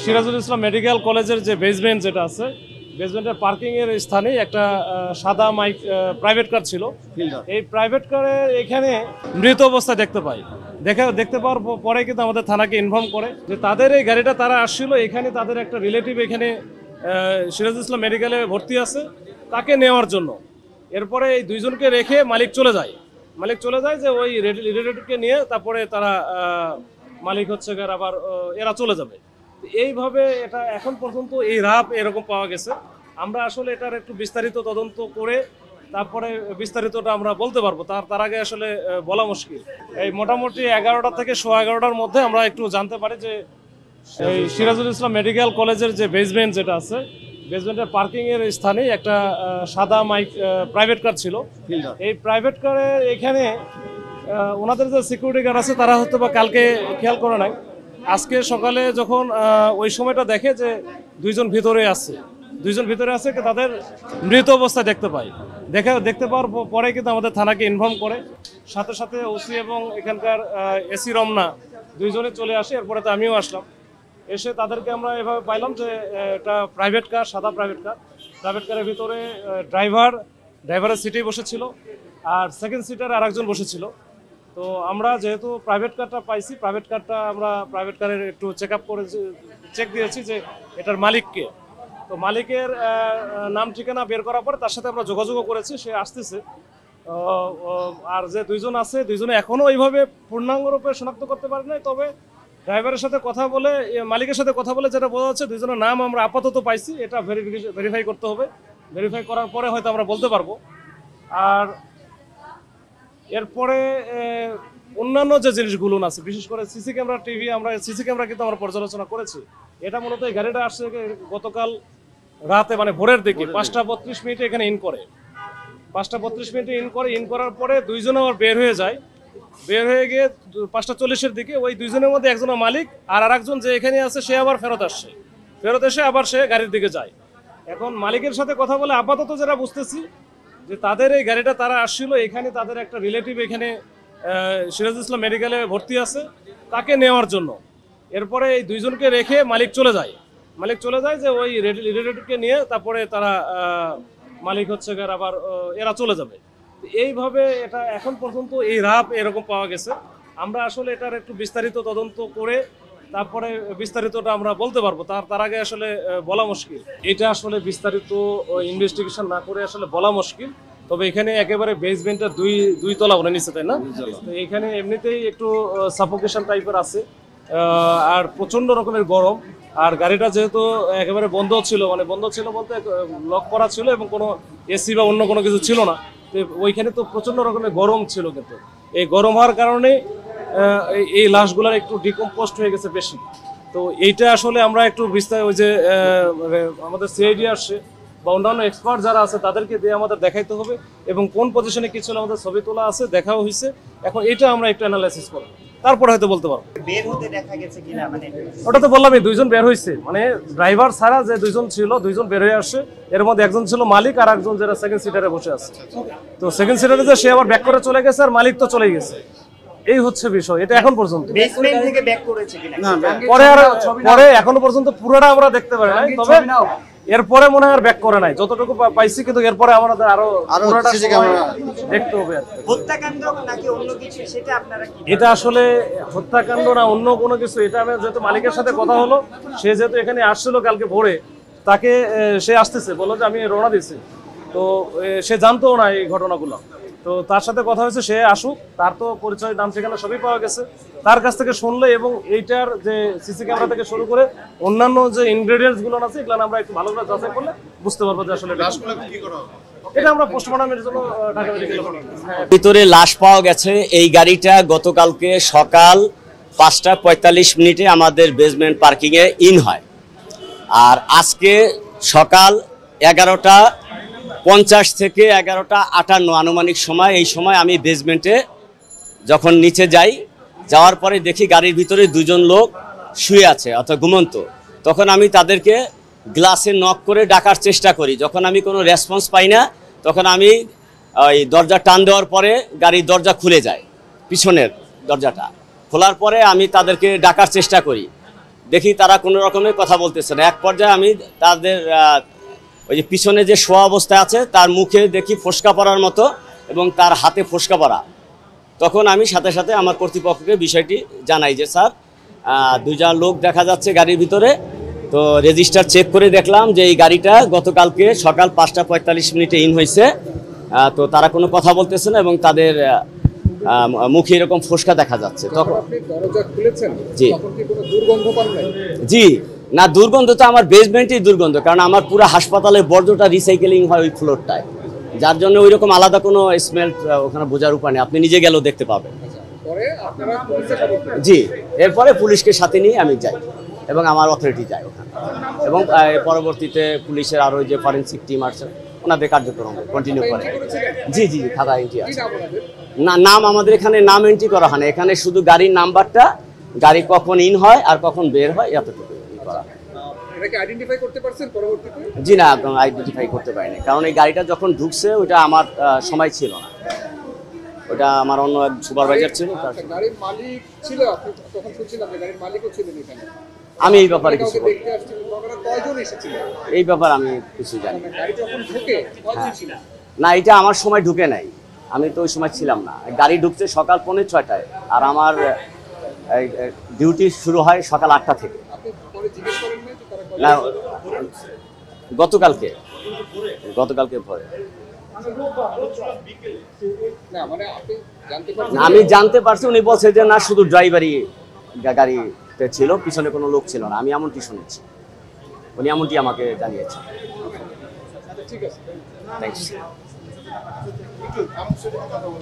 Sirajul Islam medical কলেজের যে basement যেটা আছে, বেসমেন্টের পার্কিং এর স্থানে একটা সাদা মাইক প্রাইভেট কার ছিল। এই প্রাইভেট কারে এখানে মৃত অবস্থায় দেখতে পাওয়ার পরে কিন্তু আমাদের থানাকে ইনফর্ম করে যে তাদের এই গাড়িটা তারা আসছিল, এখানে তাদের একটা রিলেটিভ এখানে সিরাজুল ইসলাম মেডিকেলে ভর্তি আছে, তাকে নেওয়ার জন্য। এরপরে এই দুইজনকে রেখে মালিক চলে যায় যে ওই রিলেটিভকে নিয়ে তারপরে তারা মালিক হচ্ছে আবার এরা চলে যাবে। এইভাবে এটা এখন পর্যন্ত এই রাপ এরকম পাওয়া গেছে। আমরা আসলে এটার একটু বিস্তারিত তদন্ত করে তারপরে বিস্তারিতটা আমরা বলতে পারবো, তার আগে আসলে বলা মুশকিল। এই মোটামুটি 11টা থেকে 11:15টার মধ্যে আমরা একটু জানতে পারি যে এই সিরাজুল ইসলাম মেডিকেল কলেজের যে বেসমেন্ট যেটা আছে, বেসমেন্টের পার্কিং এর স্থানে একটা সাদা মাইক প্রাইভেট কার ছিল। এই প্রাইভেট কারে এখানে ওনাদের যে সিকিউরিটি গার্ড আছে তারা হয়তো বা কালকে খেয়াল করে নাই, আজকে সকালে যখন ওই সময়টা দেখে যে দুইজন ভিতরে আছে তাদের মৃত অবস্থায় দেখতে পাওয়ার পরে কিন্তু আমাদের থানাকে ইনফর্ম করে, সাথে সাথে ওসি এবং এখানকার এসি রমনা দুইজনে চলে আসে। এরপরে তো আমিও আসলাম, এসে তাদেরকে আমরা এভাবে পাইলাম যে একটা প্রাইভেট কার, সাদা প্রাইভেট কারের ভিতরে ড্রাইভারের সিটেই বসেছিল, আর সেকেন্ড সিটার আরেকজন বসেছিল। তো আমরা যেহেতু প্রাইভেট কারটা পাইছি, আমরা প্রাইভেট কারের একটু চেক দিয়েছি যে এটার মালিককে। তো মালিকের নাম ঠিকানা বের করার পরে তার সাথে আমরা যোগাযোগও করেছি, সে আসতেছে। আর যে দুইজনে এখনো ওইভাবে পূর্ণাঙ্গরূপে শনাক্ত করতে পারে নাই, তবে ড্রাইভারের সাথে কথা বলে, মালিকের সাথে কথা বলে যেটা বোঝা যাচ্ছে দুইজনের নাম আমরা আপাতত পাইছি। এটা ভেরিফাই করতে হবে, ভেরিফাই করার পরে হয়তো আমরা বলতে পারবো। আর এরপরে অন্যান্য যে জিনিসগুলো আছে, বিশেষ করে সিসি ক্যামেরা কিন্তু আমরা পর্যালোচনা করেছি। এটা মূলত এই গাড়িটা আসছে গতকাল রাতে, মানে ভোরের দিকে 5:32 এখানে ইন করে। 5:32 ইন করার পরে দুইজন আবার বের হয়ে গিয়ে 5:40 দিকে ওই দুইজনের মধ্যে একজন মালিক আর আরেকজন যে এখানে আছে সে আবার ফেরত এসে আবার সে গাড়ির দিকে যায়। এখন মালিকের সাথে কথা বলে আপাতত যেটা বুঝতেছি যে তাদের এই গাড়িটা তারা আসছিল, এখানে তাদের একটা রিলেটিভ এখানে সিরাজুল ইসলাম মেডিকেলে ভর্তি আছে, তাকে নেওয়ার জন্য। এরপরে এই দুইজনকে রেখে মালিক চলে যায় যে ওই রিলেটিভকে নিয়ে তারপরে তারা মালিক হচ্ছে আবার এরা চলে যাবে। এইভাবে এটা এখন পর্যন্ত এই রাপ এরকম পাওয়া গেছে। আমরা আসলে এটার একটু বিস্তারিত তদন্ত করে তারপরে বিস্তারিতটা আমরা বলতে পারবো, তার আগে আসলে বলা মুশকিল। এটা আসলে বিস্তারিত ইনভেস্টিগেশন না করে আসলে বলা মুশকিল। তবে এখানে একেবারে বেসমেন্টটা দুই তলা উঠে নিচ্ছে, তাই না? এখানে এমনিতেই একটু সাফোকেশন টাইপের আছে, আর প্রচন্ড রকমের গরম। আর গাড়িটা যেহেতু একেবারে বন্ধ ছিল বলতে লক করা ছিল এবং কোনো এসি বা অন্য কোনো কিছু ছিল না, ওইখানে তো প্রচন্ড রকমের গরম ছিল। কিন্তু এই গরম হওয়ার কারণে এই লাশগুলার একটু ডিকম্পোস্ট হয়ে গেছে বেশি। তো এইটা আসলে আমরা একটু বিস্তারিত ওই যে আমাদের সিআইডি আসছে বা অন্যান্য এক্সপার্ট যারা আছে তাদেরকে দিয়ে আমাদের দেখাইতে হবে, এবং কোন পজিশনে কি ছিল আমাদের ছবি তোলা আছে, দেখাও হয়েছে। এখন এটা আমরা একটু অ্যানালাইসিস করবো, তারপরে হয়তো বলতে পারবো। বের হতে দেখা গেছে কিনা, মানে ওটা তো বললামই, দুইজন বের হয়েছে, মানে ড্রাইভার ছাড়া যে দুইজন ছিল দুইজন বের হয়ে আসছে। এর মধ্যে একজন ছিল মালিক আর একজন যারা সেকেন্ড সিটারে বসে আছে। তো সেকেন্ড সিটারে যে সে আবার ব্যাক করে চলে গেছে আর মালিক তো চলে গেছে, এই হচ্ছে বিষয়। এটা এখন পর্যন্ত বেসমেন্ট থেকে ব্যাক করেছে কিনা না, পরে এখনো পর্যন্ত পুরোটা আমরা দেখতে পারি নাই, তবে এরপরে মনে হয় আর ব্যাক করে নাই যতটুকু পাইছি। কিন্তু এরপরে আমাদের আরো দেখতে হবে। হত্যাকাণ্ড নাকি অন্য কিছু, সেটা আপনারা কি? এটা আসলে হত্যাকাণ্ড না অন্য কোনো কিছু, এটা আমি যেহেতু মালিকের সাথে কথা হলো, সে যেহেতু এখানে আসছিল কালকে ভোরে, তাকে সে আসতেছে বললো যে আমি রওনা দিয়েছি। তো সে জানতো না এই ঘটনাগুলো, তো তার সাথে কথা হয়েছে, সে আসুক, তার তো পরিচয় নাম ঠিকানা সবই পাওয়া গেছে। তার কাছ থেকে শুনলে এবং এইটার যে সিসি ক্যামেরা থেকে শুরু করে অন্যান্য যে ইনগ্রেডিয়েন্টস গুলো আছে এগুলো আমরা একটু ভালো করে যাচাই করলে বুঝতে পারবো যে আসলে এটা আমরা পোস্টমর্টমের জন্য ঢাকা মেডিকেলে ভিতরে লাশ পাওয়া গেছে। এই গাড়িটা গতকালকে সকাল 5:45 আমাদের বেসমেন্ট পার্কিংয়ে ইন হয়, আর আজকে সকাল 11:50 থেকে 11:58 আনুমানিক সময়, এই সময় আমি বেসমেন্টে যখন নিচে যাওয়ার পরে দেখি গাড়ির ভিতরে দুজন লোক শুয়ে আছে অর্থাৎ ঘুমন্ত। তখন আমি তাদেরকে গ্লাসে নক করে ডাকার চেষ্টা করি। যখন আমি কোনো রেসপন্স পাই না, তখন আমি ওই দরজা টান দেওয়ার পরে গাড়ির দরজা খুলে যায়, পিছনের দরজাটা খোলার পরে আমি তাদেরকে ডাকার চেষ্টা করি। দেখি তারা কোনো রকমের কথা বলতেছে না। এক পর্যায়ে আমি তাদের ওই যে পিছনে যে শোয়া অবস্থায় আছে তার মুখে দেখি ফোসকা পড়ার মতো এবং তার হাতে ফোসকা পড়া। তখন আমি সাথে সাথে আমার কর্তৃপক্ষকে বিষয়টি জানাই যে স্যার দুইজন লোক দেখা যাচ্ছে গাড়ির ভিতরে। তো রেজিস্টার চেক করে দেখলাম যে এই গাড়িটা গতকালকে সকাল 5:45 ইন হয়েছে। তো তারা কোনো কথা বলতেছে না এবং তাদের মুখে এরকম ফোসকা দেখা যাচ্ছে। তখন আপনি দরজা খুলেছেন, জি। তখন কি কোনো দুর্গন্ধ পান নাই? জি না, দুর্গন্ধ তো আমার বেসমেন্টেই দুর্গন্ধ, কারণ আমার পুরো হাসপাতালের বর্জ্যটা রিসাইকেলিং হয় ওই ফ্লোরটায়, যার জন্য ওই রকম আলাদা কোনো স্মেল ওখানে বোঝার উপায় নেই। আপনি নিজে গেলেও দেখতে পাবেন। পরে আপনারা পুলিশে খবর দেন? জি, এরপরে পুলিশকে সাথে নিয়ে আমি যাই এবং আমার অথরিটি যায় ওখানে, এবং পরবর্তীতে পুলিশের আরও যে ফরেন্সিক টিম আছে ওনাদের কার্যক্রম কন্টিনিউ করে। জি জি জি, খাতা এন্ট্রি কি আছে। নাম ওনাদের? না, নাম আমাদের এখানে নাম এন্ট্রি করা হয় না, এখানে শুধু গাড়ির নাম্বারটা, গাড়ি কখন ইন হয় আর কখন বের হয় এতটুকু করা হয়। এটাকে আইডেন্টিফাই করতে পারছেন পরবর্তীতে? জি না, একদম আইডেন্টিফাই করতে পারিনি, কারণ এই গাড়িটা যখন ঢুকছে ওটা আমার সময় ছিল না, ওটা আমার অন্য এক সুপারভাইজার ছিল। আচ্ছা, গাড়ির মালিক ছিল? আপনি তখন শুনছিলাম যে গাড়ির মালিকও ছিলেন এখানে। আমি এই ব্যাপারে কিছু কাউকে বলি, দেখতে আসছিলেন, আপনারা কয়জন এসেছিলেন? এই ব্যাপারে আমি কিছু জানি না। মানে গাড়ি যখন ঢোকে কয়জন ছিলেন? না, এটা আমার সময় ঢুকে নাই, আমি তো ওই সময় ছিলাম না। গাড়ি ঢুকছে সকাল 5:45 আর আমার ডিউটি শুরু হয় সকাল 8টা থেকে। আপনি পরে জিজ্ঞেস করেন নাই যে তারা না, কয়জন? গতকালকে ভোরে না মানে আপনি জানতে পারছেন? না, আমি জানতে পারছি, উনি বলছে যে না শুধু ড্রাইভারই গাড়িতে ছিল, পিছনে কোনো লোক ছিল না। আমি এমনটি শুনেছি, উনি এমনটি আমাকে জানিয়েছে। ঠিক আছে। থ্যাংকস। আমার সাথে কথা বলুন।